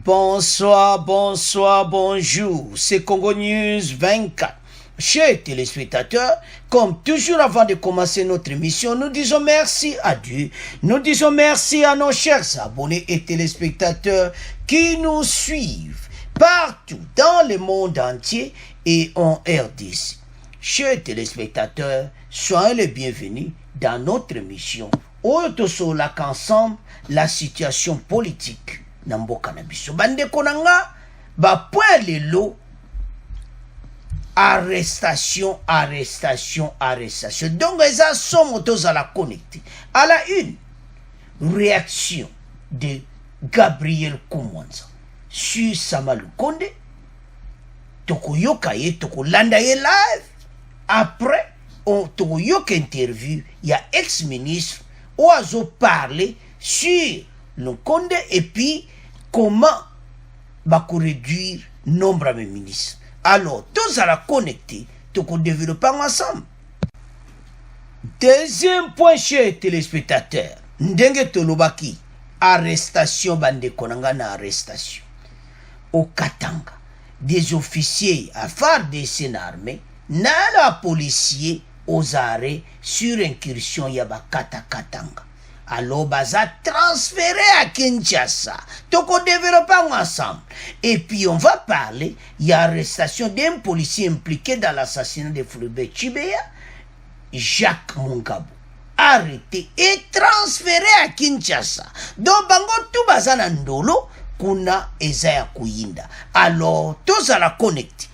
Bonsoir, bonsoir, bonjour. C'est Congo News 24. Chers téléspectateurs, comme toujours avant de commencer notre émission, nous disons merci à Dieu. Nous disons merci à nos chers abonnés et téléspectateurs qui nous suivent partout dans le monde entier et en RDC. Chers téléspectateurs, soyez les bienvenus dans notre émission. Autour la qu'ensemble, la situation politique. Namboka na biso bande konanga ba point lelo arrestation donc eza somo toza la connecté à la une réaction de Gabriel Koumonza sur Sama Lukonde tokoyoka ye tokolanda ye live après on tokoyoka interview ya ex-ministre oazo parler sur Lukonde et puis comment va réduire le nombre de ministres. Alors, tous à la connecter, tout qu'on développe ensemble. Deuxième point, chers téléspectateurs, Ndenge Tolobaki, arrestation, bande konanga na arrestation. Au Katanga, des officiers à phare des armées, na la policier aux arrêts sur incursion Yabakata Katanga. Alors, baza transféré à Kinshasa. Donc, on développe ensemble. Et puis, on va parler, il y a arrestation d'un policier impliqué dans l'assassinat de Fulbert Chibeya, Jacques Mungabo. Arrêté et transféré à Kinshasa. Donc, bango tout baza nandolo, kuna ezaya kuyinda. Alors, tous à la connecter.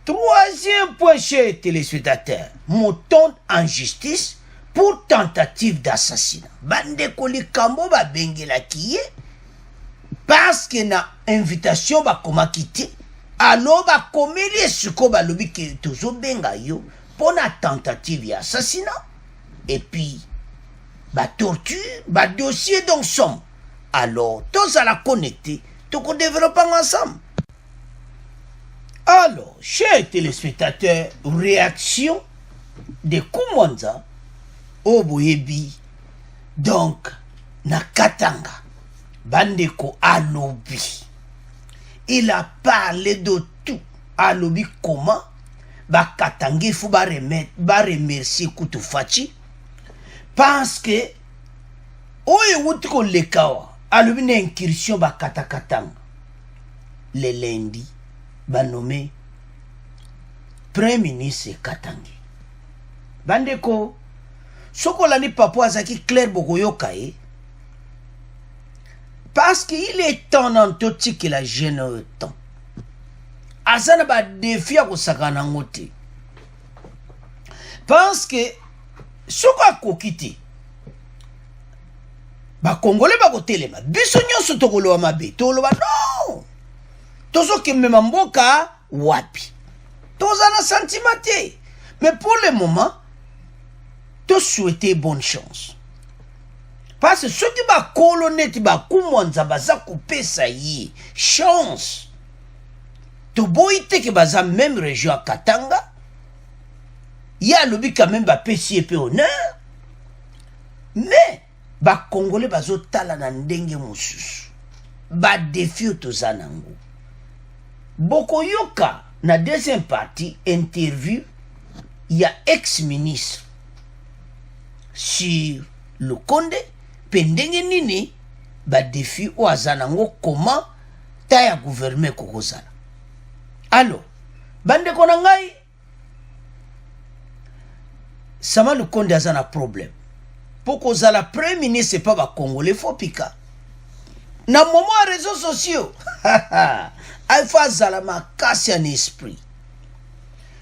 Troisième point, chers téléspectateurs, mouton en justice pour tentative d'assassinat. Bande kolikambo ba bengela kiye parce que na invitation ba koma kiti alors ba komeli suko ba lobi ke tozo benga yo pour na tentative d'assassinat et puis ba torture ba dossier donc somme. Alors tous à la connecter tout qu'on développe ensemble. Alors chers téléspectateurs, réaction de Koumonza Oboyebi, donc, na Katanga, Bandeko Alobi. Il a parlé de tout. Alobi comment? Ba Katangi faut ba remercier Koutoufati. Parce que, oye wutko lekawa, Alobi na incursion ba Katakatanga. Le lundi, ba nommé Premier ministre Katangi. Bandeko, Sokolani Papua Zaki Claire Bogoyoka parce qu'il est temps dans tout ce qu'il a gêné temps. Azana ba défi à Kosakana ngote. Parce que Soko a kokiti ba Congolais ba kotelema biso nyonso tokolo wa mabe toloba non tozo ke mema mboka wapi tozana sentimate mais pour le moment te souhaiter bonne chance. Parce que ceux qui va colonner, qui va Koumonza, baza couper ça y chance. To boite qui baza même région à Katanga, y a le but quand même va pécier peu honneur. Mais, ba Congolais bazo tala na ndenge mususu. Ba défi to zanango. Boko yoka, na deuxième partie, interview, y a ex-ministre sur le Conde pendenge nini ba défi o azanango comment taya gouvernement kokozala. Alors bande konangai Sama le Conde azana problème pour kozala premier ministre c'est pas ba Congolais faut pika na moment réseaux sociaux alfa zala makasi en esprit.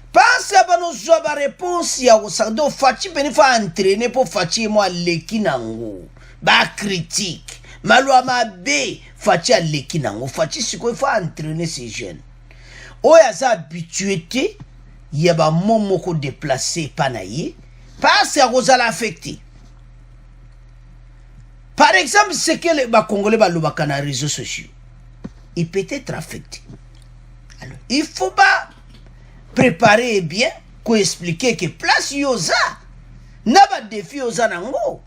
Pense à nos joie réponse ya osando fachi beni fa entraîner pour fachi moi leki nango ba critique malwa mabe fachi a leki nango fachi siko fa entraîner ces jeunes oya za habitué te ya ba momoko déplacer panaye parce à osala affecté. Par exemple ce que les ba Congolais ba lobaka na réseaux sociaux il peut être affecté. Alors il faut pas préparer bien, qu'on expliquer que place yoza, n'a pas de défi yoza nango.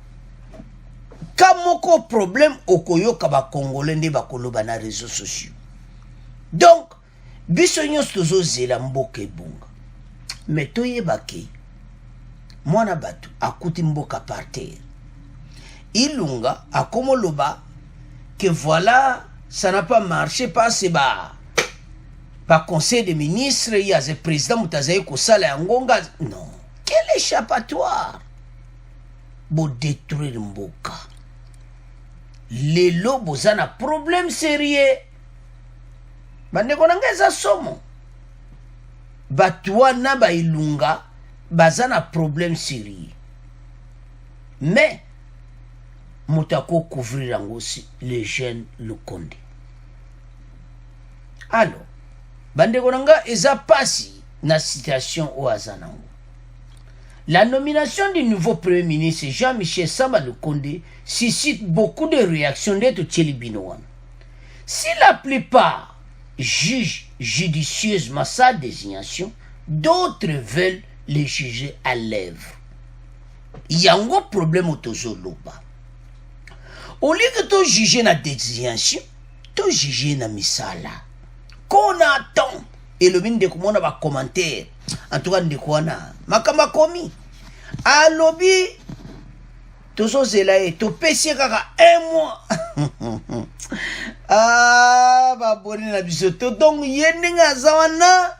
kamoko problème okoyoka bakongole nde bakoloba na réseaux sociaux. Donc biso nyonso tozozela mboka ebonga, mais toyebake mwana bato akuti mboka par terre. Ilunga akomoloba que voilà, ça n'a pas marché parce que par conseil des ministres, il y a le président Moutazaï Kosala Yangonga. Non. Quel échappatoire? Bo détruire Mboka. Les lobos ont un problème sérieux. Bande konangeza somo. Batouana ba ilunga, bazana problème sérieux. Mais, Moutako couvrir aussi les jeunes le Condé. Alors, Bandekonanga eza pasi na situation au Azanango. La nomination du nouveau Premier ministre Jean-Michel Samba le Condé suscite beaucoup de réactions d'être Tchelibinoan. Si la plupart jugent judicieusement sa désignation, d'autres veulent les juger à l'œuvre. Il y a un gros problème au Tozoloba. Au lieu que tu juges la désignation, tu juges la misala. Qu'on attend. Et le mine de comment on va commenter. En tout cas, de quoi on a. Makama komi. A lobby. Tu sais là et tu pèses kaka 1 mois. Ah, bah bon na bisoto. Donc yenenga zawana.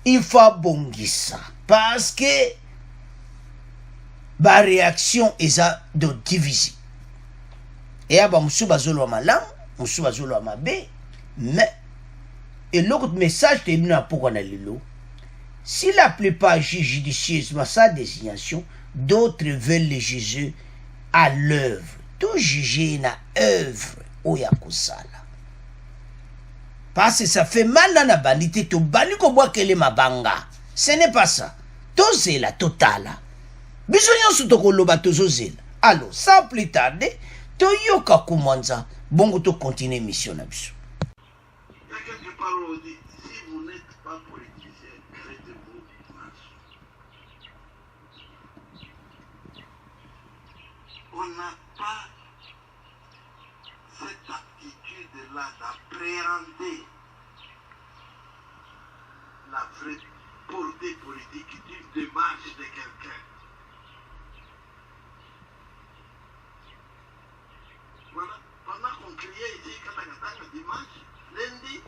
Il faut bongisa. Parce que ba réaction est de diviser. Et à Moussou Bazolo Malam, Moussou Bazolo Mabe, mais, et l'autre message est venu pour qu'on ait l'eau. Si la plupart jugent judicieusement sa désignation, d'autres veulent les juger à l'œuvre. Tout juger na œuvre, au Yakosala. Parce que ça fait mal dans la banité, tout bani ko boit qu'elle est ma banga. Ce n'est pas ça. Tout c'est la totale. Bisognon sous ton loba tozozela. Alors, sans plus tarder, Toyoka Koumanza, bon, tu continues mission. Si vous n'êtes pas politicien, faites-vous marche. On n'a pas cette aptitude-là d'appréhender la vraie portée politique d'une démarche de quelqu'un. Voilà, pendant qu'on criait ici Katakatanga dimanche, lundi,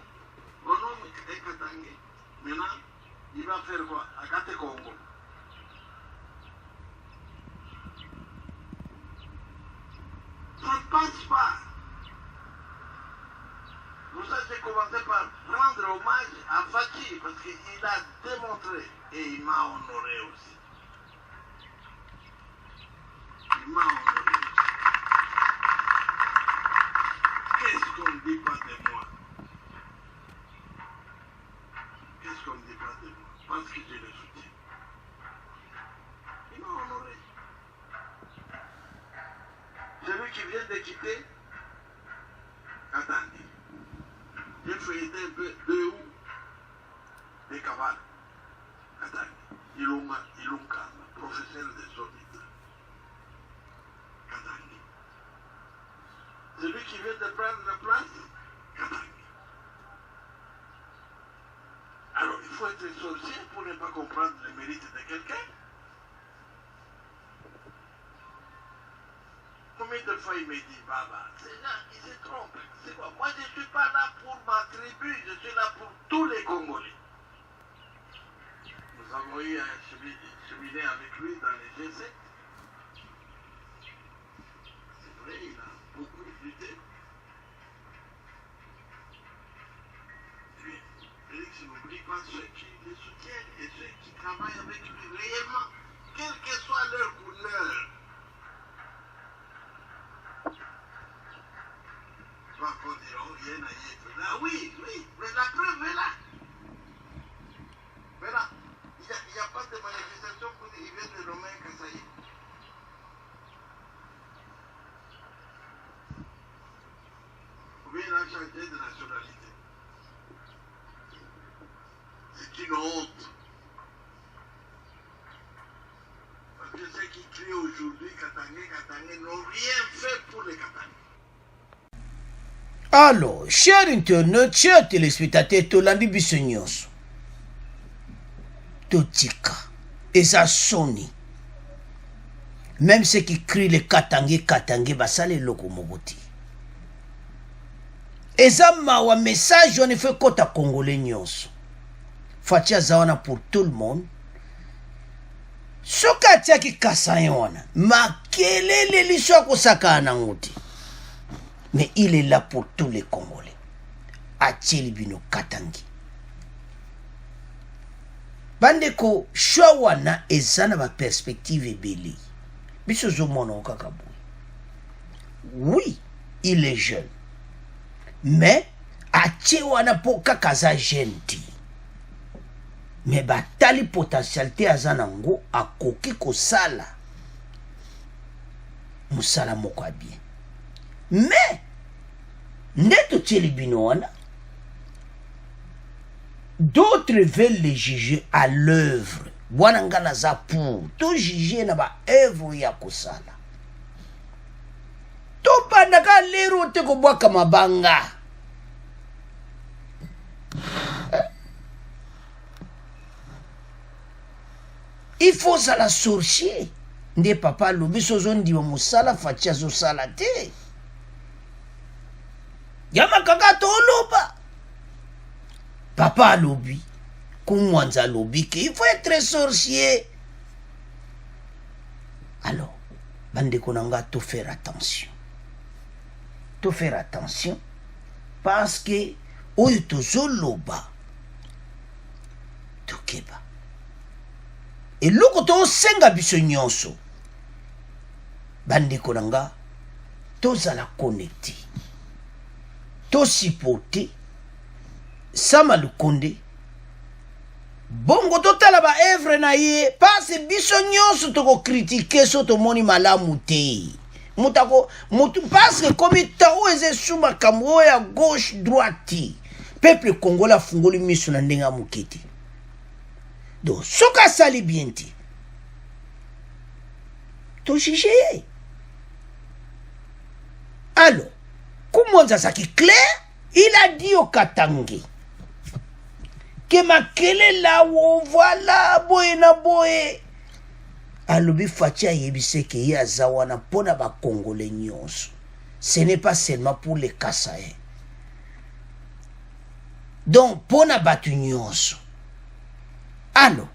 on nomme Katangé. Maintenant, il va faire quoi? Akate Congo. Ça ne passe pas. Vous avez commencé par rendre hommage à Faki parce qu'il a démontré et il m'a honoré aussi. Il m'a honoré. Qu'est-ce qu'on ne dit pas de moi? Qu'est-ce qu'on ne dit pas de moi? Parce que je le soutiens. Il m'a honoré. Celui qui vient de quitter, attendez. J'ai feuilleté un peu de où? Des cavales. Attendez. Ilunga, professeur des auditeurs. Attendez. Celui qui vient de prendre la place, Katanga. Alors, il faut être sorcier pour ne pas comprendre les mérites de quelqu'un. Combien de fois il me dit, Baba, c'est là, il se trompe. C'est quoi? Moi, je ne suis pas là pour ma tribu, je suis là pour tous les Congolais. Nous avons eu un séminaire avec lui dans les G7. C'est vrai, il a beaucoup lutté. Félix n'oublie pas ceux qui le soutiennent et ceux qui travaillent avec lui réellement, quelle que soit leur couleur. Pas diront rien à y être là. Oui, mais la preuve est là. Mais là, il n'y a pas de manifestation pour dire qu'il vient de Romain Kassaï. Ou bien il a changé de nationalité. C'est une honte. Parce que ceux qui crient depuis aujourd'hui, Katangé n'ont rien fait pour les Katangais. Alors, chers internautes, chers téléspectateurs, Tolandi Bissonyos, Totika, et ça sonne. Même ceux qui crient les Katangé, bah ça les lokomoboti. Et ça m'a un message, on fait kota Congolais nyos. Fatia zawana pour tout le monde. Soka tiaki kasayona, ma kelele liswa kosaka ananguti. Mais il est là pour tous les Congolais. Acheli bino Katangi. Bandeko, Shawana ezana ba perspective ebeli. Biso zomono kakabou. Oui, il est jeune. Mais, achewana po kakaza genti. Mais batali potentialité azanango akoki kosala. Musala moko bien. Mais, neto tcheli binoana, d'autres veulent les juger à l'œuvre. Wanangana za pour tout juger na ba œuvre ya kosala. To bandaka lero te ko bwaka mabanga. Il faut ça la sorcier. Nde papa lobi sozondi wa musala fatia zo sala te. Yama kaka to loba. Papa lobi. Kumwanza lobi que il faut être sorcier. Alors, bande konanga to faire attention. To faire attention parce que oyo tozo loba tokeba. Et loko to senga biso nyonso bande konanga tozala connecté. To supporter Sama Lukonde bongo totala ba evre na ye parce biso nyonso toko critiquer so to moni malamu te mutako mutu parce que comme tao eze suma kambo ya gauche droite peuple congolais fungoli miso na ndenga mukete donc soka sali bien ti to chiche alors comment ça qui clair il a dit au Katangi que makele la wo voilà boye na boye alobi fatia yebise ke ya zawana pona ba congolais nyonso. Ce n'est pas seulement pour les Kassaïens. Donc pona batu nyonso. Alors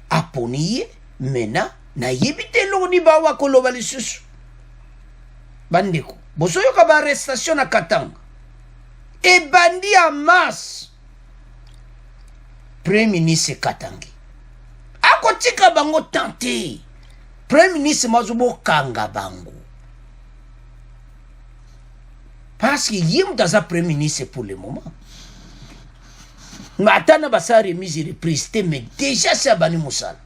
aponiye mena na yebite loni ba wa koloba lisusu bandeko bosoyo ka ba arrestation na Katanga et bandi en masse. Premier ministre Katangi akotika bango tante Premier ministre mazubo kanga bango parce que yim dans un Premier ministre pour le moment matana basa remise reprise mais déjà c'est bani musala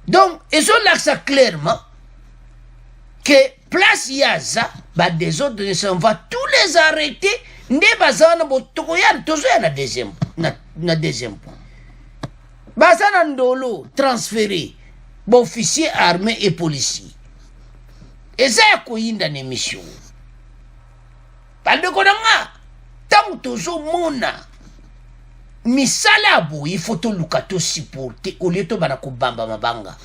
donc ils ont l'accès clairement que place yaza ba des autres on va tous les arrêter. Nde bazana botoko ya tozo ya na deuxième point bazana ndolo transféré ba officier armé et policier eza ya koyinda na mission bande konanga tangu tozo mona misala abo il faut to lukato supporter au lieu to bana ko bamba mabanga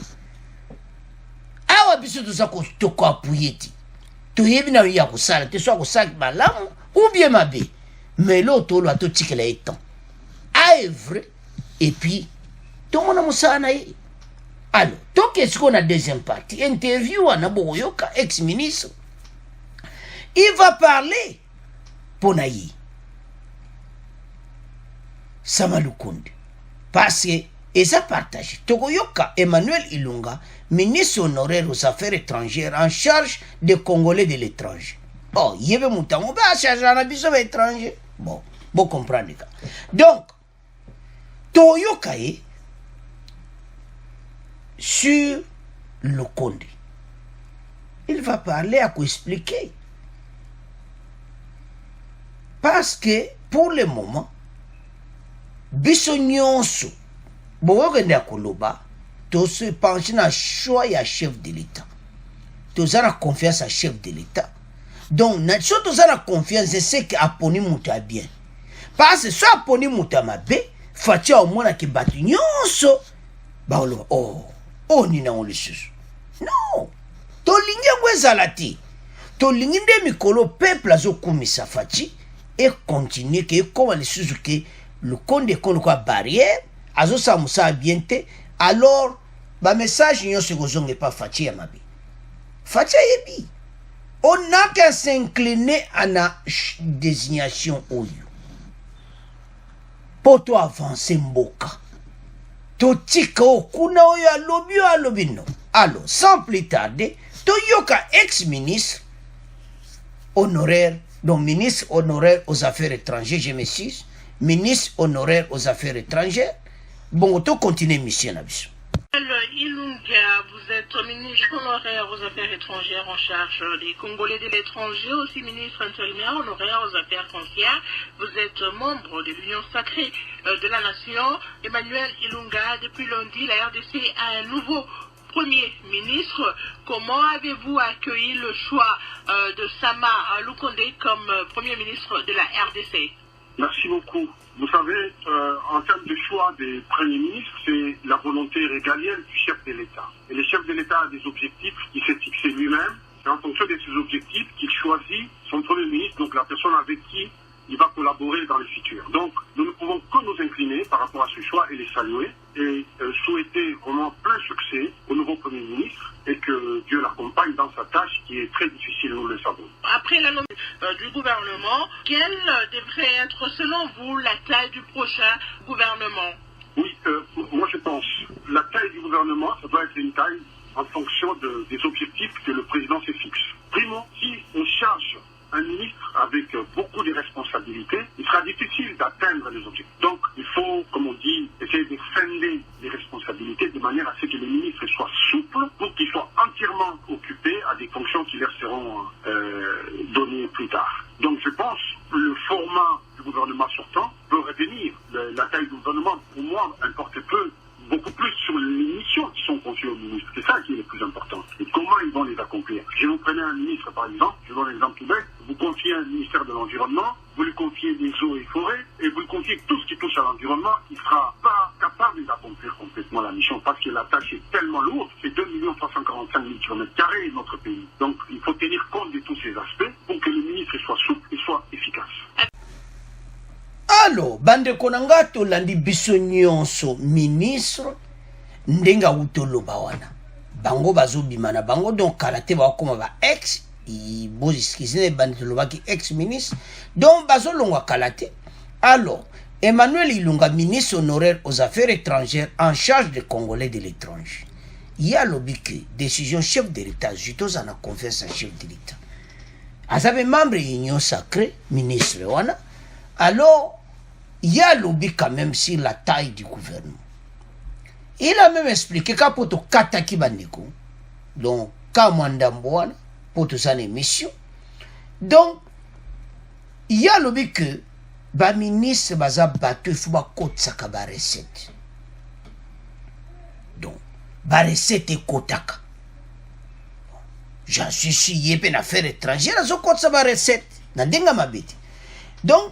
awa biso to za ko toko apuyeti to yebi na ya kusala te so ko sak malamu ou bien ma bé, mais l'autre a tout tique les temps. À Evre, et puis, tout le monde a dit. Alors, tout qu'est-ce qu'on a deuxième partie? Interview à Naboyoka, ex-ministre. Il va parler pour Naï. Sama Lukonde. Parce que, et ça partage. Togoyoka, Emmanuel Ilunga, ministre honoraire aux affaires étrangères en charge des Congolais de l'étranger. Oh, il y avait mon temps, on va chercher un abisso étranger. Bon, vous comprenez. Donc, Toyokae sur le Condé. Il va parler à quoi expliquer. Parce que, pour le moment, biso nyonso, bookende ya koloba se penche na choix ya chef de l'état toza na confiance à chef de l'état donc na so toza na confiance c'est que aponi mutu ya bien parce que so aponi mutu ya mabe faci aomonaki bato nyonso baoloba nini yango lisusu non tolingi yango ezala te tolingi nde mikolo peuple azokumisa faci econtinue ke ekoma lisusu ke lukonde ekondo kwa barrière azosala mosala bien te alors bamessage nyonso ekozonga epa faci ya mabe faci ayebi on n'a qu'à s'incliner à la désignation oyo po to avance mboka totika okuna oyo alobi no alors sans plus tarder toyoka ex-ministre honoraire donc ministre honoraire aux affaires étrangères je m'excuse ministre honoraire aux affaires étrangères bon to continuer mission na biso. Ilunga, vous êtes ministre honoraire aux affaires étrangères en charge des Congolais de l'étranger, aussi ministre intérimaire honoraire aux affaires foncières. Vous êtes membre de l'Union sacrée de la nation. Emmanuel Ilunga, depuis lundi, la RDC a un nouveau Premier ministre. Comment avez-vous accueilli le choix de Sama Lukonde comme Premier ministre de la RDC? Merci beaucoup. Vous savez, en termes de choix des premiers ministres, c'est la volonté régalienne du chef de l'État. Et le chef de l'État a des objectifs qu'il s'est fixés lui-même. C'est en fonction de ces objectifs qu'il choisit son premier ministre, donc la personne avec qui il va collaborer dans le futur. Donc, nous ne pouvons que nous incliner par rapport à ce choix et les saluer et souhaiter vraiment plein succès au nouveau Premier ministre et que Dieu l'accompagne dans sa tâche qui est très difficile, nous le savons. Après la nomination du gouvernement, quelle devrait être selon vous la taille du prochain gouvernement? Oui, moi je pense la taille du gouvernement, ça doit être une taille en fonction des objectifs que le président se fixe. Primo, si on charge un ministre avec beaucoup de responsabilités, il sera difficile d'atteindre les objectifs. Donc, il faut, comme on dit, essayer de scinder les responsabilités de manière à ce que les ministres soient souples pour qu'ils soient entièrement occupés à des fonctions qui leur seront données plus tard. Donc, je pense que le format du gouvernement sortant peut retenir la taille du gouvernement. Pour moi, importe peu, beaucoup plus sur les missions qui sont confiées aux ministres. C'est ça qui est le plus important. Et comment ils vont les accomplir. Si vous prenez un ministre, par exemple, je donne un exemple tout bête, vous confiez un ministère de l'Environnement, vous lui confiez des eaux et forêts, et vous lui confiez tout ce qui touche à l'environnement, il ne sera pas capable d'accomplir complètement la mission, parce que la tâche est tellement lourde, c'est 2 345 000 km² notre pays. Donc, il faut tenir compte de tous ces aspects pour que le ministre soit souple et soit efficace. Alors, bandeko na nga tolandi biso nyonso ministre ndenga utoloba wana bango bazobima na bango donc kala te bakoma ba ex boziskizine bandeko lobaki ex ministre donc bazolongwa kala te. Alors Emmanuel Ilunga, ministre honoraire aux affaires étrangères en charge des Congolais de l'étranger, il y a l'obligé décision chef de l'État jutos en a confiance à chef de l'État azabe membre union sacrée ministre wana. Alors il y a lobby quand même sur la taille du gouvernement. Il a même expliqué qu'à poto kataki bandeko. Donc, quand Mwandamboana, poto sa émission. Donc, il y a lobby que, ba ministre baza battu, il faut ba kotsaka ba recette. Donc, ba recette et kotaka. J'en suis sûr, il y a une affaire étrangère, azo kotsa ba recette. Nandenga mabete. Donc,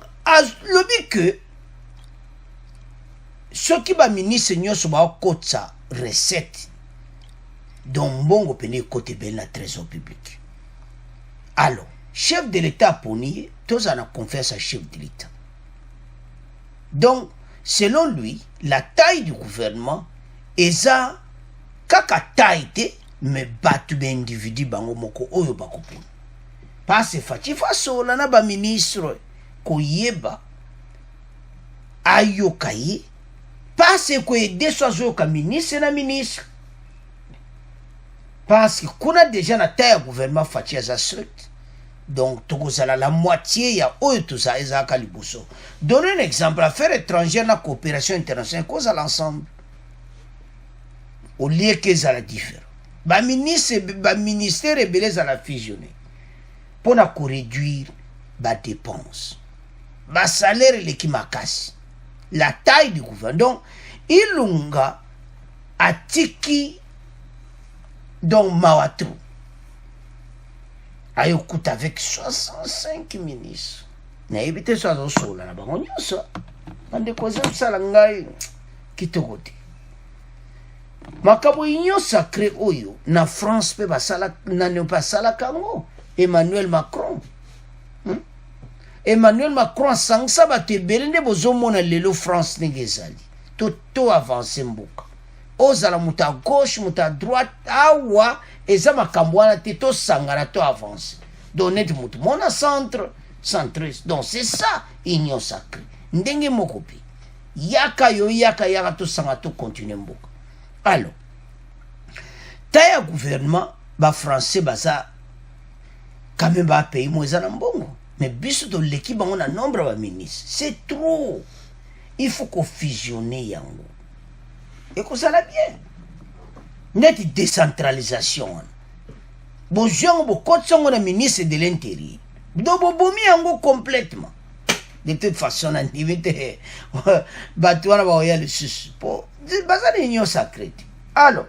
lobby que, ce qui va ministre nyonso ba kotsa recette donc bongo pene côté ben la trésor public. Alors chef de l'État poni tous en a confiance à chef de l'État. Donc selon lui la taille du gouvernement eza kaka taille te mais batu ben individu bango moko oyo bakopona parce fati fasola na ba ministre koyeba ayokaye parce que des soiseaux comme ministre et ministre. Parce qu'on a déjà la terre gouvernement Fatia strict. Donc, tout ça la moitié, il y a tout ça, ils ont caliboso. Donnez un exemple, affaires étrangères, la coopération internationale, cause à l'ensemble. Au lieu qu'ils ont la différence. Le ministère est belé à la fusionner. Pour réduire les dépenses. Le salaire est qui m'a cassé. La taille du gouvernement. Donc, Ilunga atiki donc Mawatru ayokuta avec 65 ministres na ebite so azosola na bango nyonso bande koza msala ngai kitoko te makambo union sacré oyo na France pe basala nani basala kango Emmanuel Macron Emmanuel Macron sangsa bato ebele nde bozomona lelo France ndenge ezali to avance mboka ozala moto à gauche moto à droite awa eza makambo wana te tosangana to avance donc neti moto mona centre centriste donc c'est ça union sacrée ndenge moko pe yaka tosanga to continue mboka. Alors taya gouvernement ba français baza quand même ba pays mo eza na mbongo mais biso to l'équipe on a nombre ba ministre c'est trop, il faut qu'on fusionne yango et que ça la bien net décentralisation bonjour beaucoup de na ministre de l'intérieur do bobomi yango complètement de toute façon on invite batouana ba oya le sus pour baza l'union sacrée. Alors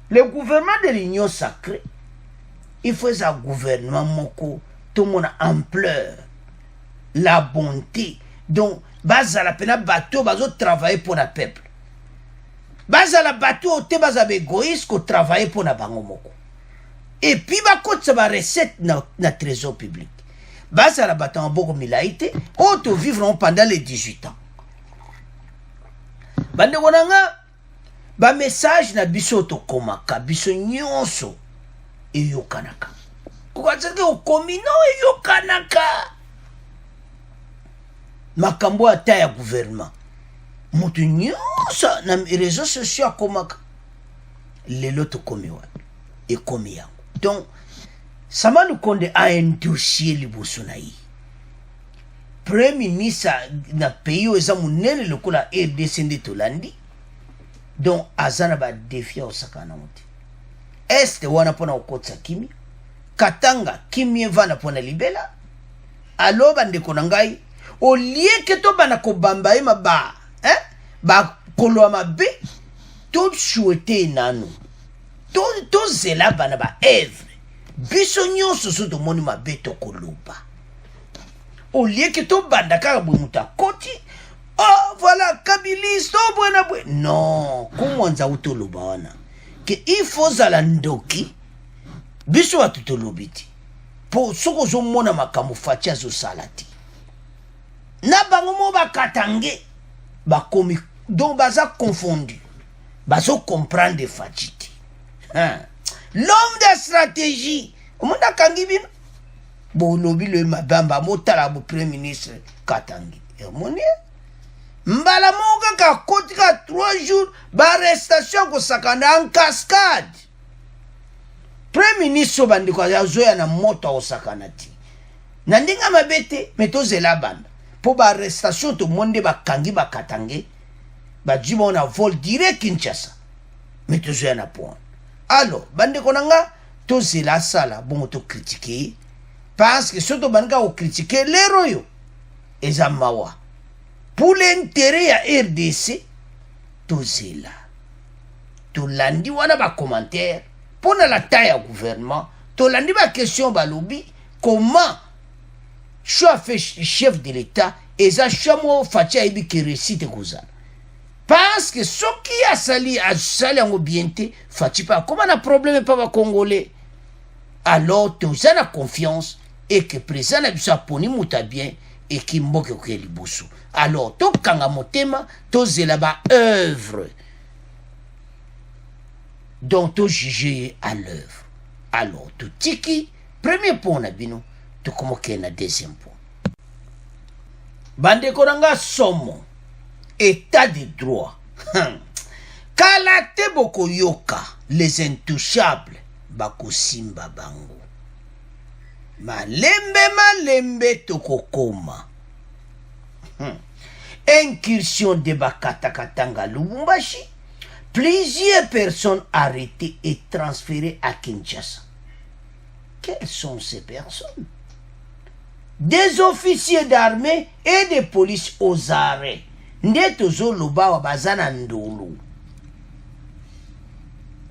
le gouvernement de l'union sacrée il faut un gouvernement moko tout le monde a ampleur la bonté donc baza la pena bateau bazo travailler pour le peuple baza la bateau te baza égoïste ko travailler pour na bango moko et puis ba côté ba recette na trésor public baza la bateau en boko milaité auto vivront pendant les 18 ans bande konanga ba message na biso to komaka biso nyonso eyokanaka kukatsake okomino eyokanaka makambo ata ya gouvernement moto nyonso na réseaux sociaux akomaka lelo tokomi wapi ekomi yango. Donc Sama Lukonde a un dossier liboso na ye premier ministre na pays oyo eza monene lokola RDC nde tolandi donc aza na badefi ya osaka na mote este wana mpona kokotisa kimia katanga kimia evanda mpona libela aloba ndeko na ngai olieke tobanda kobamba ye maba bakoloa mabe toshuete nanu tozela bana ba evre biso nyonso so tomoni mabe tokoloba olieke tobanda kaka boye moto akoti oh voilà kabiliste oh bwena bwe non komwanza utoloba wana ke il faut zala ndoki biso bato tolobi ti po soko ozomona makambo faci azosala ti na bango mo bakatange bakomi donc baza confondu bazocomprendre faci ti l'homme de stratégie omonda kangi bino bolobi le mabamba motala bo premier ministre katangi emoni mbala moka ka kotika 3 jours barestation kosakana en cascade premier ministre bandiko azoya na moto osakana ti na ndinga mabete metozela banda po barestation to monde bakangi bakatange bajiba na vol direct Kinshasa metozoya na point. Alors bandiko nanga tozela sala bongo to critiquer parce que surtout banga o critiquer les royaux eza mawa pour l'intérêt ya RDC tozela tolandi wana ba commentaire pour la taille au gouvernement tolandi ba question balobi comment choix fait chef de l'état eza chamo fatia ibi ki récite kozala parce que ce qui a sali en bienté fati pas comment na problème pas ba congolais alors tu as la confiance et que président na biso poni muta bien et qui mboke ko liboso alors to kanga motema to zela ba œuvre donc to juger à l'œuvre. Alors to tiki premier point na bino to komoke na deuxième point bande konanga somo état de droit kala te boko yoka les intouchables bakosimba bango malembe tokokoma incursion de Bakatakatanga Lubumbashi, plusieurs personnes arrêtées et transférées à Kinshasa. Quelles sont ces personnes? Des officiers d'armée et de police aux arrêts. nde tozoloba wa bazana ndolo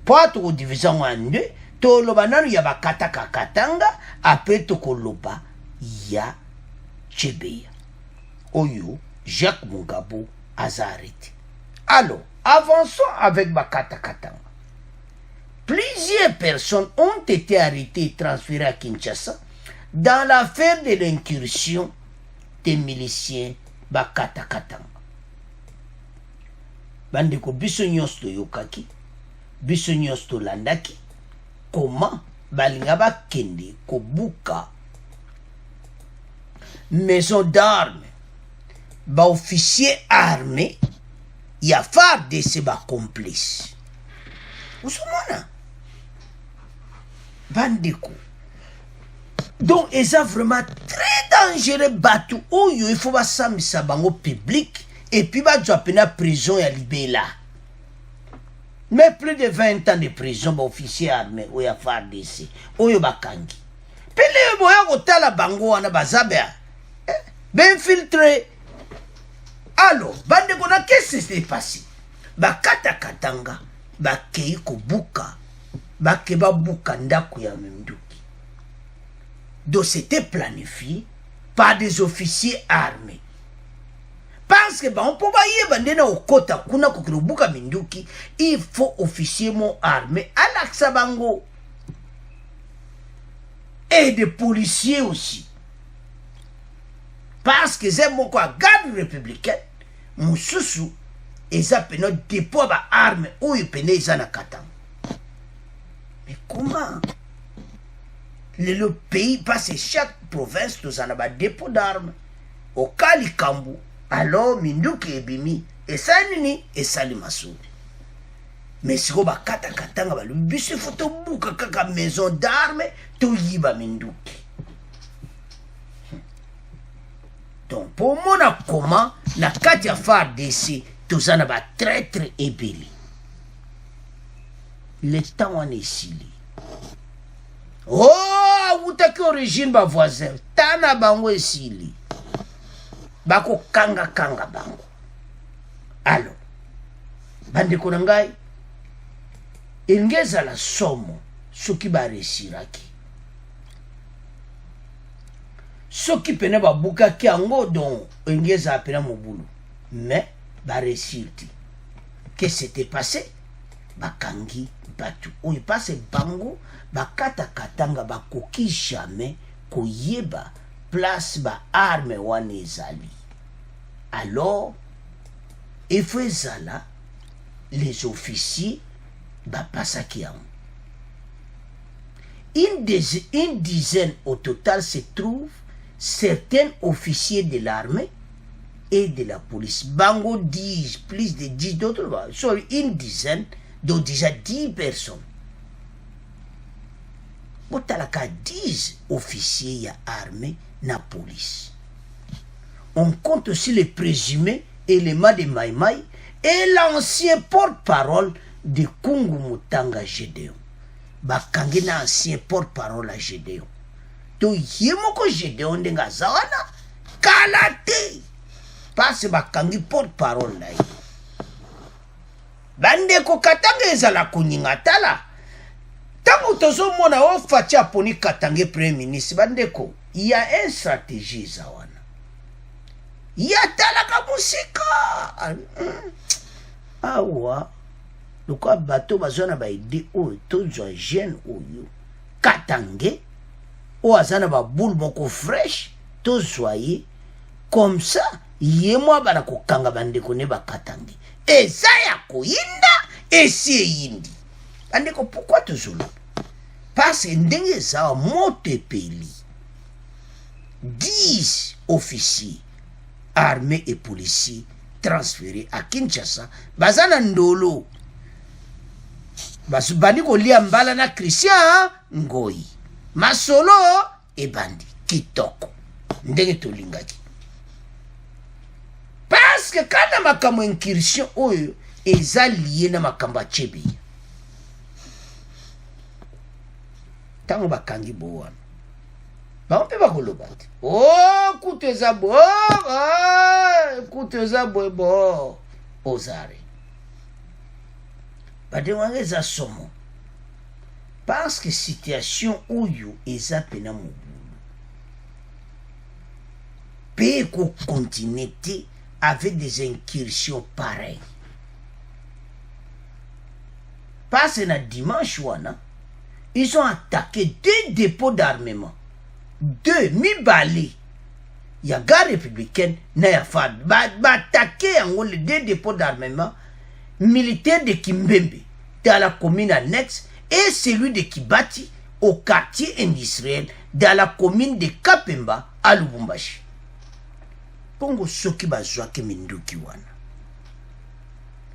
po tokodivisa ngo en deux toloba nanu ya bakatanga apres tokoloba ya Chebeya oyo Jacques Mungabo aza arrêté. Alors avançons avec bakatanga. Plusieurs personnes ont été arrêtées et transférées à Kinshasa dans l'affaire de l'incursion des miliciens bakatanga. Bandeko biso nyonso toyokaki, biso nyonso tolandaki comment balinga bakende kobuka maison d'armes ba officier armé ya FARDC ba complice. Usomona bandeko. Donc eza vraiment très dangereux batu oyo il faut basambisa bango public et puis bazwa pena prison ya libela. Mais plus de 20 ans de prison ba officier armé oyo FARDC oyo bakangi. Pele boya kotala bango wana bazabe ben filtré. Alors bandeko na qu'est-ce qui s'est passé? Bakatanga bakei kobuka bakeba buka ndako ya Menduki. Donc c'était planifié par des officiers armés. Parce que on peut pas y aller au kota kuna kokirubuka Menduki, il faut officier mon armé à l'Aksabango et des policiers aussi. Parce que c'est mon quoi garde républicaine, mon sous et ça peut notre dépôt ba armes ou il peut na katanga. Mais comment? Le pays passe chaque province nous en a ba dépôt d'armes. Au Kalikambu, alors Menduki ebimi et ça nini et Salimassou. Mais si on ba katanga ba le bus photo buka kaka maison d'armes to yiba Menduki. Donc pour moi comment na kati ya FARDC tous en a traître et belli. Le temps en est sili. Oh, vous t'as origine ba voisin, tana bango esili. Bako kanga bango. Alors, bande konangai, ingeza la somo, soki ba resiraki. Soki pene ba bukaki ango don, ingeza apena mobulu. Mais, ba resirti. Qu'est-ce qui s'était passé? Bakangi batu oyo passe bango bakata katanga bakoki jamais koyeba place ba arme wana ezali. Alors il faut ezala les officiers bapasaki yango. Une dizaine au total se trouve certains officiers de l'armée et de la police. Bango 10, plus de 10 d'autres, sur une dizaine, donc déjà 10 personnes. Botalaka 10 officiers armés na police. On compte aussi les présumés éléments de Maïmaï et l'ancien porte-parole de Kungu Mutanga Gédéon. Bakangi na ancien porte-parole à Gédéon. To yemoko Gédéon denga zawana kalate. Parce bakangi porte-parole là. Bande ko katanga ezala kunyinga tala. Tango tozo mona o fatia poni katange premier ministre bande ko il y a une stratégie zawana. Il y a tala ka musika. Awa. Loko bato bazona ba ide o tozo jeune oyo. Katange o azana ba boule moko fresh tozoye comme ça yemwa bana kokanga bande ko ne bakatange. Eza ya koyinda esi eyindi. Andeko pourquoi toujours? Parce que ndenge za mote peli 10 officiers armés et policiers transférés à Kinshasa bazana ndolo basubani ko lia mbala na Christian Ngoi masolo e bandi kitoko ndenge tolingaki. Parce que quand makambo incursion oyo eza lié na makambo Chebeya. Tango bakangi bowana. Ba on peut pas koloba. Oh, kutu eza bo. écoute eza boyebo ozare badenganga eza somo parce que situation oyo eza pena mobulu mpe kokontinue te avec des incursions pareilles parce que na dimanche wana ils ont attaqué 2 dépôts d'armement 2 mibale ya garde républicaine na ya FARD attaqué yango les 2 dépôts d'armement militaires de Kimbembe dans la commune annexe et celui de Kibati au quartier industriel dans la commune de Kapemba à Lubumbashi. Pongo soki bazwaki minduki wana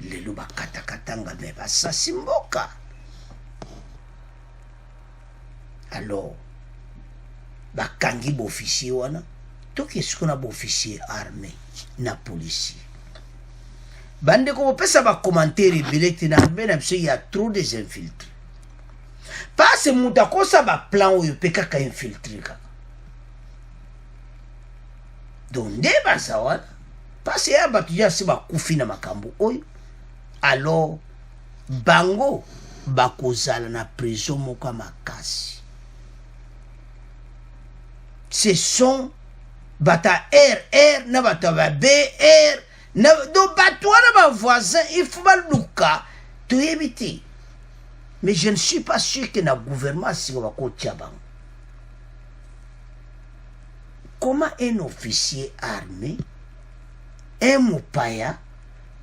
lelo bakatakatanga me basasi mboka. Alors bakangi officier wana toki esiko na officier armé na policier bande ko pesa ba commentaire belete na armée na biso ya trop des infiltrés parce muta ko sa ba plan oyo peka ka infiltré ka donc de basawana parce ya batu ya se ba kufi na makambo oyo alors bango bakozala na prison moko makasi. Ce sont bata RR na bata ba BR na do batwa na ba voisin il faut ba luka to éviter. Mais je ne suis pas sûr que na gouvernement si va ko tchabang. Comment un officier armé un mopaya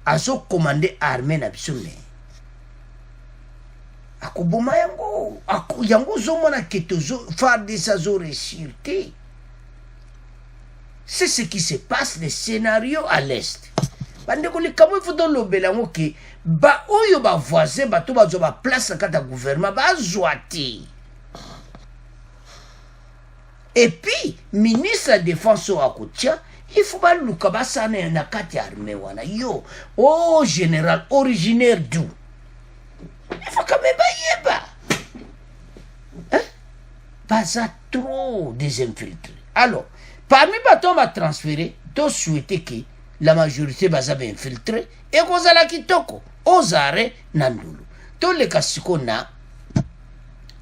azo commander armée na bisome akoboma yango yango zomona ketozo FARDC zo réussir. C'est ce qui se passe le scénario à l'est. Bande ko likamo faut dans lobelango ke ba oyo ba voisin ba to ba zo ba place na kata gouvernement ba zoati. Et puis ministre de la défense au Akotia il faut pas luka ba sana na kati armée wana yo oh général originaire d'où il faut quand même yeba hein pas ça trop des infiltrés. Alors parmi bato ba transféré to souhaiter que la majorité baza ba infiltré et kozala kitoko ozare nandulu to le kasiko na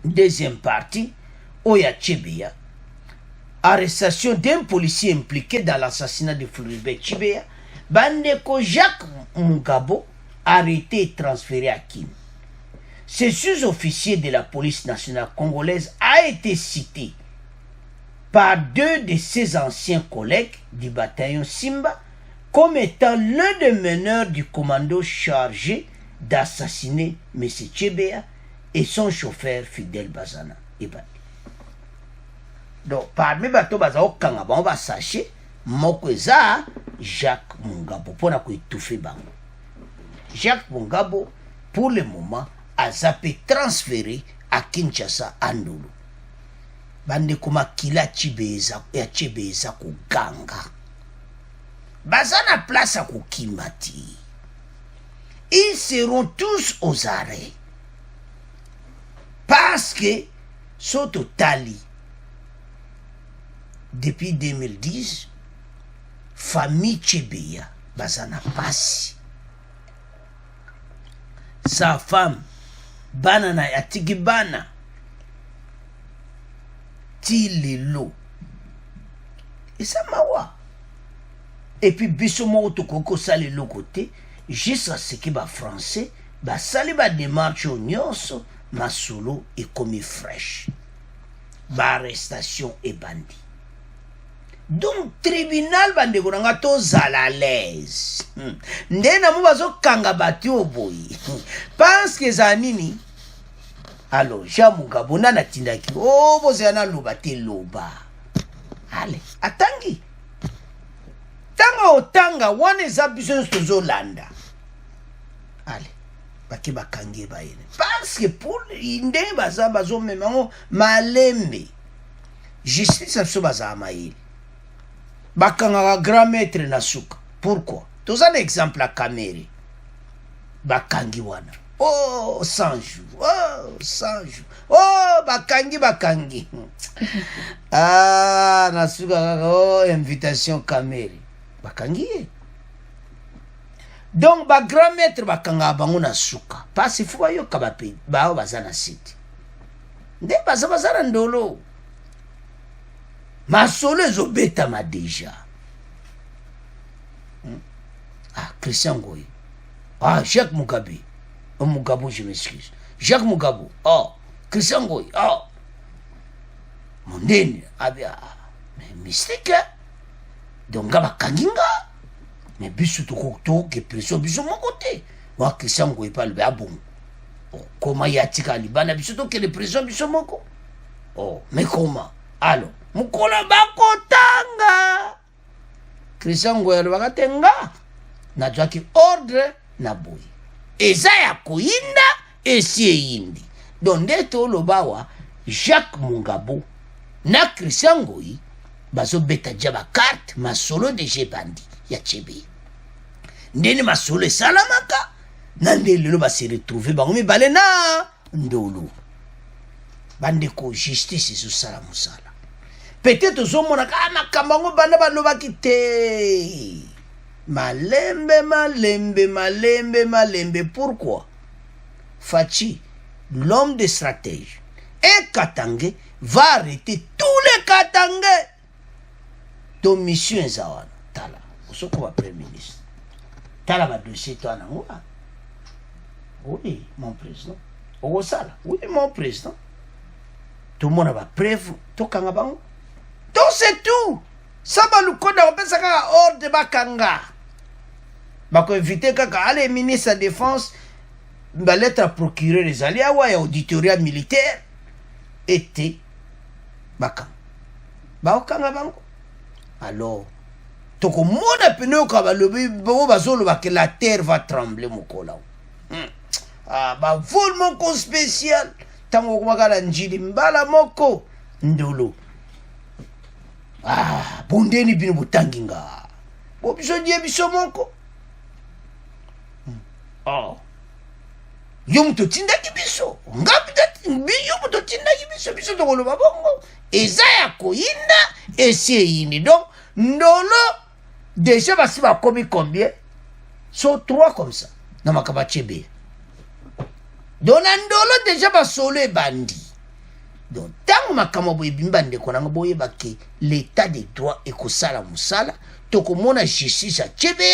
deuxième partie oya Tchibea. Arrestation d'un policier impliqué dans l'assassinat de Floribert Chebeya, Bandeko Jacques Mungabo, arrêté et transféré à Kim. Ce sous-officier de la police nationale congolaise a été cité par 2 de ses anciens collègues du bataillon Simba comme étant l'un des meneurs du commando chargé d'assassiner M. Chebeya et son chauffeur Fidel Bazana. Donc, parmi bato bazao kanga on va sacher moko eza Jacques Mungabo pour na ko étouffer bango. Jacques Mungabo pour le moment a zappé transféré à Kinshasa Andulu. Bande kuma kila Chibeza ya Chibeza ko ganga. Bazana place à ko kimati. Ils seront tous aux arrêts. Parce que soto tali depuis 2010, famille Chebeya, bazana pasi. Sa femme, banana yatigi bana, ti lelo. Et ça mawa. Et puis biso mo tokoko sali lo côté, jusqu'à ce que ba français, ba sali ba démarche au nyonso, masolo et comme fraîche. Ba arrestation et bandit. Donc tribunal bande konanga to zala l'aise ndena mu bazo kanga bati oboyi parce que zanini alors jamuga bonana tindaki oh bozana loba te loba allez atangi tanga otanga wana za biso tozo landa allez baki bakangi bayene parce que pour inde baza bazo memango malembe justice abso baza maïli bakanga grand maître na suka. Pourquoi? Tous un exemple à Kameri. Bakangi wana. Oh, 100 jours. Oh, 100 jours. Oh, bakangi. Ah, na suka oh, invitation Kameri. Bakangi. donc ba grand maître bakanga bango na suka parce faut bayoka bape bao bazana site nde bazana ndolo masolo ezobetama déjà. Christian Ngoyi. Jacques Mugabe. Mugabo, je m'excuse. Jacques Mugabo. Christian Ngoyi. Mondeni. Mais mystique. Donc, gaba kanginga. Mais bisu to que pression bisu mon côté. Moi, Christian Ngoyi parle bien bon. Comment y a-t-il Libana bisu to que les pressions bisu mon côté. Mais comment? Alors, mukola bakotanga. Christian Ngoyi alibakatenga. Najwaki ordre na boy. Eza ya kuinda esi eyindi. Donde to lobawa Jacques Mungabo na Christian Ngoyi bazo beta jaba carte masolo de Jebandi ya Chebe. Ndeni masolo salamaka na ndelo ba se retrouver bango mibale na ndolo. Bande ko justice so sala musala. Peut-être zomona ka makambango bana balobaki te. Malembe. Pourquoi? Fachi, l'homme de stratège, et Katangé va arrêter tous les Katangé. Ton mission est à Tala. Vous êtes Premier ministre. Tala va dossier toi non? Oui, mon président. Ogosala. Oui, mon président. Tout le monde va preuve. Tout Kangabango. Donc c'est tout. Ça va nous connaître. On peut savoir hors de Bakanga. Bako éviter kaka ale ministre de la défense ba lettre procureur les alliés wa auditoria militaire était baka ba okanga bango. Alors toko mona peno ka ba lobi bo bazolo ba que la terre va trembler mokola. Ba vol mon spécial tango kumaka njili mbala moko ndolo. Bondeni bino butanginga. Bo biso die biso moko. Yomuto tinda kibiso ngapita yomuto tinda kibiso biso to koloba bongo eza ya koinda esi yini donc ndolo déjà basi bakomi combien so 3 comme ça na makaba Chebe donc ndolo déjà basolo ebandi donc tango makama boye bimbande konanga boye bake l'état de droit ekosala musala to komona justice ya Chebe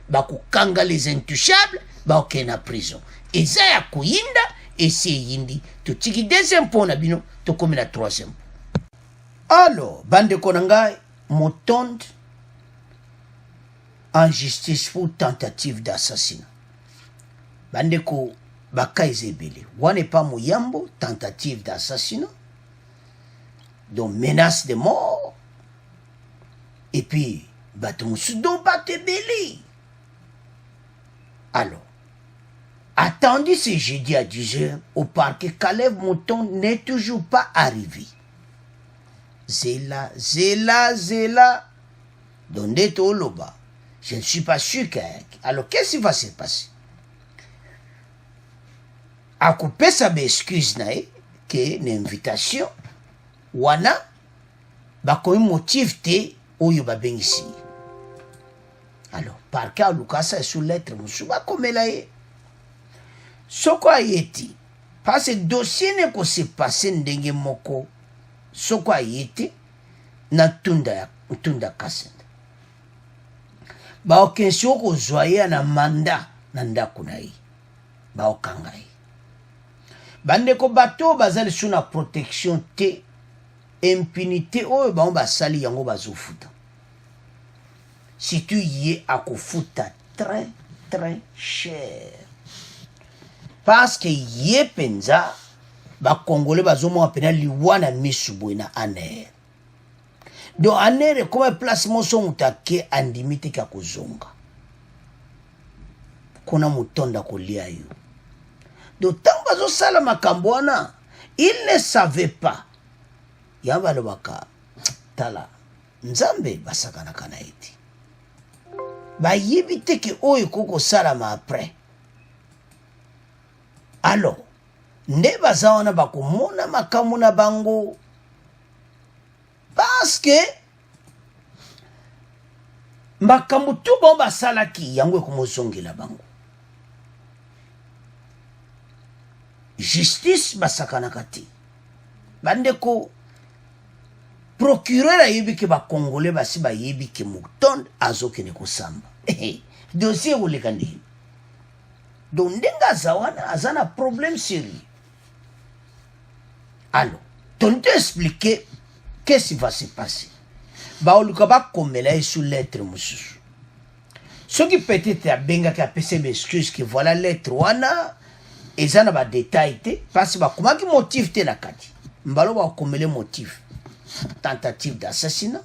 bakukanga les intouchables baokena prison eza ya koyinda esi eyindi totiki deuxième mpo na bino tokomi na troisième. Alors bandeko na ngai motonde en justice pour tentative d'assassinat bandeko baka eza ebele wana epa moyambo tentative d'assassinat donc menace de mort et puis bato mosusu donc bato ebele. Alors attendu ce jeudi à 10h au parquet, Caleb Mouton n'est toujours pas arrivé. Zéla. Donde Toloba. Je ne suis pas sûr que... Alors, qu'est-ce qui va se passer? A couper sa excuse, que une invitation, wana, ba comme motif te, oyo ba bengisi. Alors, parquet à Lucas sous lettre, moussouba comme elle a. Soko ayeti parce que dossier ne ko se passer ndenge moko soko ayeti na tunda kasenda ba okensio ko zoya na manda na ndako na yi ba okanga yi bande ko bato bazali suna protection te impunité oyo ba basali yango bazofuta si tu y akofuta très cher. Parce que yé penza ba congolais bazomo apena liwana misubwe na aner. Donc aner comme place moso mutake andimite ka kozonga. Kona mutonda kolia yo. Donc tant bazo sala makambo wana, il ne savait pas. Yamba lobaka tala nzambe basakana kana eti. Ba yibite ke oyo koko sala ma après. Alors, nde baza wana bakomona makamu na bango parce que makambo tu bon basalaki yango ekomozongela bango. Justice basakanaka te. Bandeko procureur ayebi ke ba congolais basi bayebi ke Mutombo azokene kosamba. Dossier koleka ndeni. Donc ndenga zawana azana problème sérieux. Alors, on te expliquer qu'est-ce qui va se passer. Ba oluka ba komela sous lettre mususu. Ce qui peut-être a benga ka pese excuse que voilà lettre wana ezana ba détail te parce ba komaki motif te na kati. Mbalo ba komele motif. Tentative d'assassinat,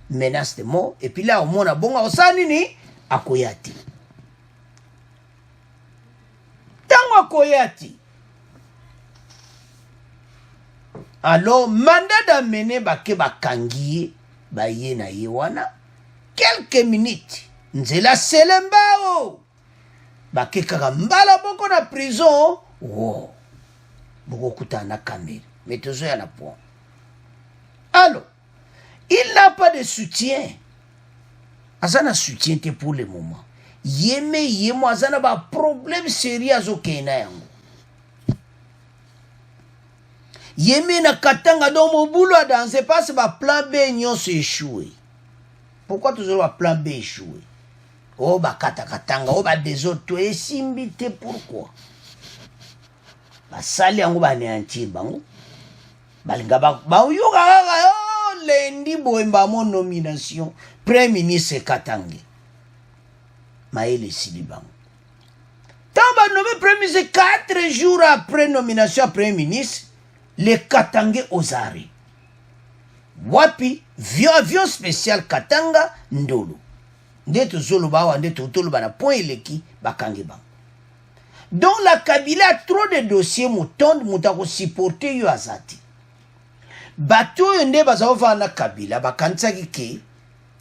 menace de mort et puis là au mona bonga osani ni akoyati. Tango akoyati. Alors mandat d'amener bake bakangiye baye na yewana quelques minutes nzela selembao bake kaka mbala boko na prison wo boko kutana kamera mais toujours na point. Alors il n'a pas de soutien. Azana soutien te pour le moment. Yemo azana ba problème sérieux azokena yango. Yeme na katanga dans mon boulot à danser parce que plan B nyonso échoué. Pourquoi toujours ba plan B échoué? Oh ba katanga, oh ba des autres et simbité pourquoi? Ba sali yango ba néantir bango. Balinga ba yoga oh lendi boemba mon nomination premier ministre Katange. Maël Silibango. Tant nommé premier ministre 4 jours après nomination à premier ministre. Les Katangé aux arrêts. Wapi, avion spécial Katanga, Ndolo. Ndeto zolo bawa, ndeto tolo bana point eleki, bakange bang. Donc la Kabila a trop de dossiers Mutombo mutako supporter yo azati. Bato yonde bazawa na Kabila, bakanisa ke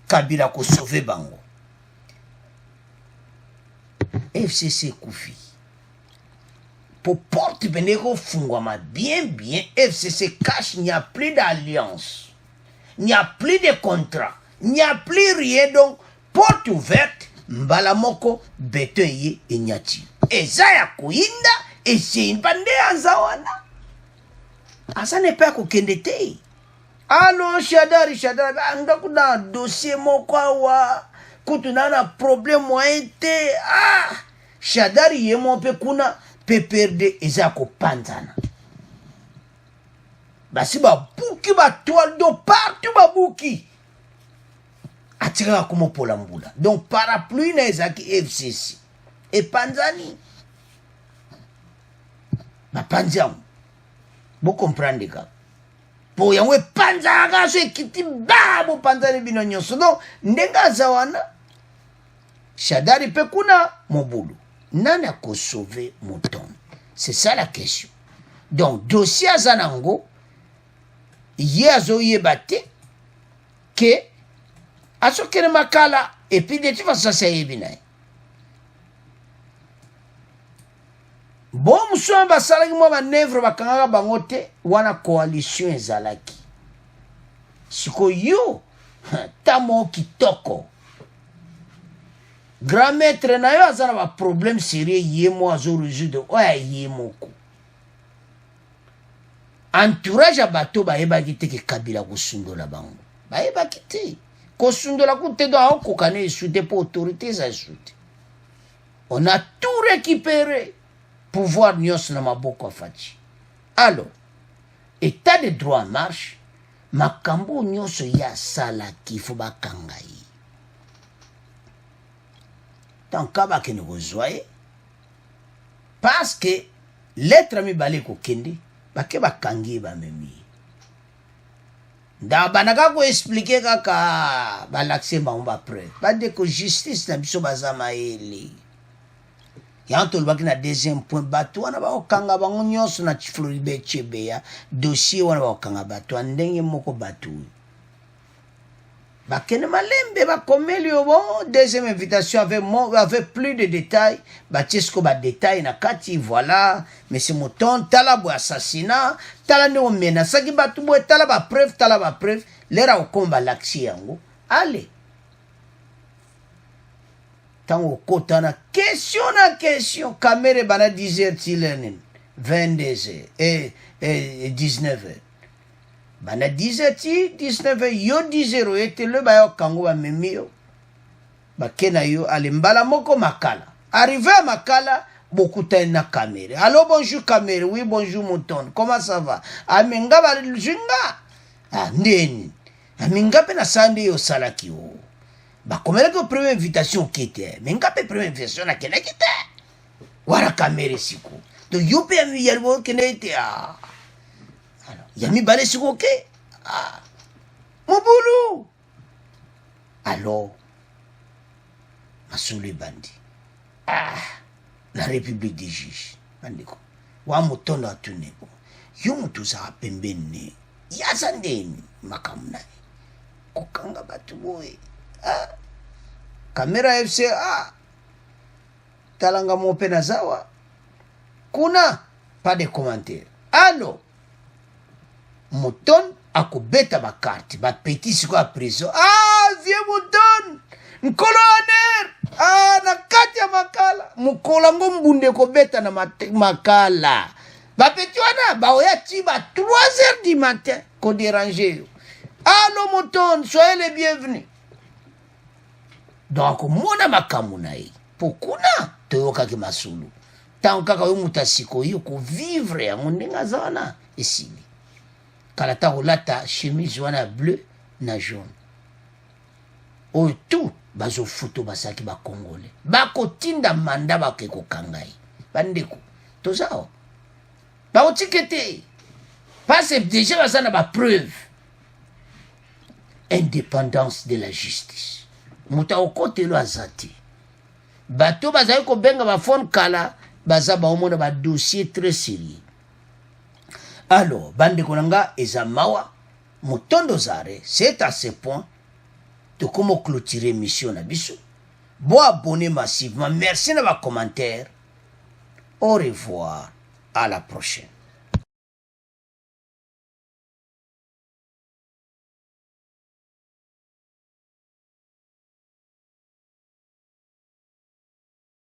Kabila ko sauver bango. FCC Koufi. Pour porte beneko fungwama bien, FCC cache, il n'y a plus d'alliance. Il n'y a plus de contrat. Il n'y a plus rien. Donc, porte ouverte, mbalamoko, betoye, et nyati. Et zaya kuinda, et c'est une bande azawana. Ah, ça n'est pas kokendete. Allô, Shadari, andakuna dossier mokawa, kutunana problème moyen te. Ah, Shadari yemo pe kuna, PPRD ezako panzana. Basi ba buki ba toile do partout ba buki. Atira comme pour l'ambula. Donc parapluie na ezaki FCC. Et panzani. Ba panzam. Vous comprenez ka. Po yangwe panzaga so ekiti ba bo panzani bino nyonso. Donc ndenga zawana. Shadari pe kuna mobulu. Nana ko sauver Mutombo. C'est ça la question. Donc, dossier à Zanango, yezo yebate, que, à ce que le makala, et puis de toute façon, ça y est bien. Bon, monsieur, basalaki mo manevre bakanga bangote, wana coalition ezalaki. Siko yo, tamo kitoko. Grand maître na yo azana ba problème sérieux yemo azo résoudre oya yemoko. Entourage a bato ba eba kite ke Kabila kosundola bango. Ba eba kite. Kosundola ku te do ako kane soute pour autorité za soute. On a tout récupéré. Pouvoir nyos na maboko afati. Alors, état de droit en marche, makambo nyos ya sala ki fo ba kangai. Tant qu'à bas que nous rejoignons, parce que l'être mi balé ko kende, ba ke ba kangi ba memi. Da banaka ko expliquer kaka ba l'accès ba on ba preuve. Ba de ko justice na biso bazama ele. Yanto lobaki na deuxième point bato wana ba okanga bango nyonso na Floribert Chebeya dossier wana ba okanga bato ndenge moko bato. Bakene malembe ba komeli bon deuxième invitation avec plus de détails ba tiesko ba détails na kati voilà monsieur Mutombo tala bo assassinat tala ne menace ki batu bo tala ba preuve lera o komba l'action yango allez tango kota na question kamere bana 10h tilenin 22h et 19h bana 10h ti 19h yo 10h ete le ba yo kango ba memio bakena yo ale mbala moko makala arrivé à makala bokuta na kamere allo bonjour kamere oui bonjour mouton comment ça va amenga ba junga ndeni amenga pe na sande yo salaki yo bakomela ko première invitation kete mais nga pe première invitation na kene kete wara kamere siku donc yo pe ami yalbo kene ete alors yami bale siku ke mobulu alors masulu bandi la république des juges bandiko wa motondo atunebo yo mutu za pembeni yaza ndeni makamuna kokanga batu boye kamera FC talanga mope na zawa kuna pas de commentaire allo Mouton akobeta ba carte ba petit siko a prison vieux Mouton nkoloner na kati ya makala mukola ngombunde kobeta na makala ba petit wana ba oya ti ba 3h du matin ko déranger allo Mouton soyez les bienvenus. Donc mona makamu na ye pokuna toyokaki masulu tango kaka yo mutu asikoyi okovivre yango ndenge aza wana esili kala ta kolata chemise wana bleu na jaune oyo tu bazofuto basaki bakongole bakotinda manda bake kokanga ye bandeko toza awa bakotika te parce déjà baza na bapreuve indépendance de la justice mutu akokotelo aza te bato bazali kobenga bafone kala baza baomona badossier très sérieux alors bandeko na nga eza mawa motondo zare c'est à ce point tokoma clôturer émission na biso bo abonner massivement merci na bacommentaire au revoir à la prochaine.